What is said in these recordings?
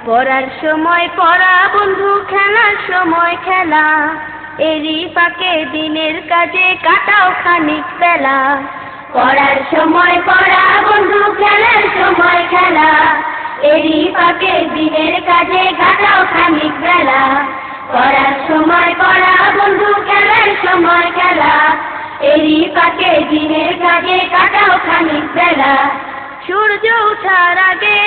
পড়ার সময় পড়া বন্ধু, খেলার সময় খেলা, এরই ফাঁকে দিনের কাজে কাটাও খানিক বেলা। পড়ার সময় পড়া বন্ধু, খেলার সময় খেলা, এরই ফাঁকে দিনের কাজে কাটাও খানিক বেলা। পড়ার সময় পড়া বন্ধু, খেলার সময় খেলা, এরই ফাঁকে দিনের কাজে কাটাও খানিক বেলা। সূর্য ওঠার আগে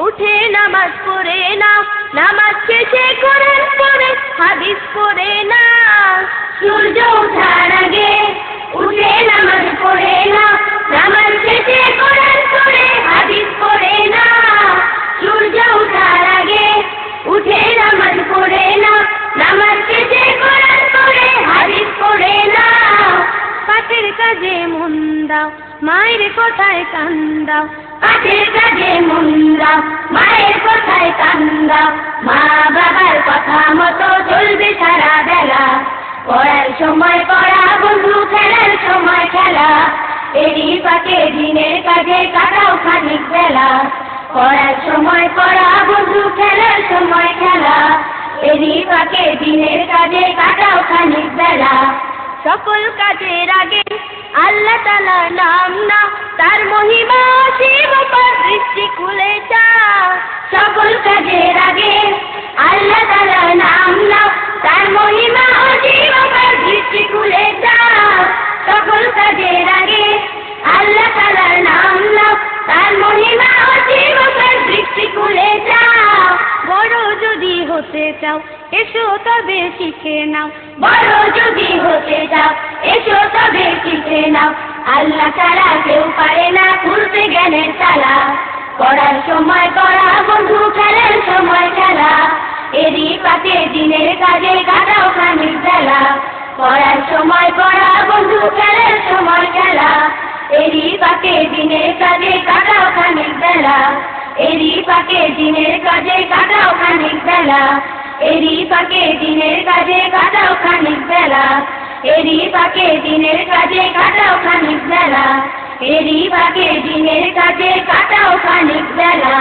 উঠে নামাজ পড়ে নাও, নামাজ শেষে কোরআন পড়ে হাদিস পড়ে নাও। সূর্য ওঠার আগে উঠে নামাজ পড়ে নাও, নামাজ শেষে কোরআন পড়ে হাদিস পড়ে নাও। সূর্য ওঠার আগে উঠে নামাজ পড়ে নাও, নামাজ শেষে কোরআন পড়ে হাদিস পড়ে নাও। পাঠের কাজে মন দাও, মায়ের কথায় কান দাও। পাঠের কাজে মন দাও, মায়ের কথায় কান দাও। মা বাবার কথা মতো চলবে সারা বেলা। পড়ার সময় পড়া বন্ধু, খেলার সময় খেলা, এরই ফাঁকে দিনের কাজে কাটাও খানিক বেলা। পড়ার সময় পড়া বন্ধু, খেলার সময় খেলা, এরই ফাঁকে দিনের কাজে কাটাও খানিক বেলা। সকল কাজের আগে আল্লাহ তাআলার নাম নাও, তার মহিমা অসীম অপার, দৃষ্টি খুলে যাও। সকল কাজের আগে আল্লাহ তাআলার নাম নাও, তার মহিমা অসীম অপার, দৃষ্টি খুলে যাও। সকল কাজের আগে আল্লাহ তাআলার নাম নাও, তার মহিমা অসীম অপার, দৃষ্টি খুলে যাও। বড় যদি হতে চাও এসো তবে শিখে নাও। বড় যদি হতে চাও এসো তবে শিখে নাও। আল্লাহ ছাড়া কেউ পারে না খুলতে জ্ঞানের তালা। পড়ার সময় পড়া বন্ধু, খেলার সময় খেলা, এরই ফাঁকে দিনের কাজে কাটাও খানিক বেলা। পড়ার সময় পড়া বন্ধু, খেলার সময় খেলা, এরই ফাঁকে দিনের কাজে কাটাও খানিক বেলা। এরই ফাঁকে দিনের কাজে কাটাও খানিক বেলা। এরই ফাঁকে দিনের কাজে কাটাও খানিক বেলা। এরই ফাঁকে দিনের কাজে কাটাও খানিক বেলা। এরই ফাঁকে দিনের কাজে কাটাও খানিক বেলা।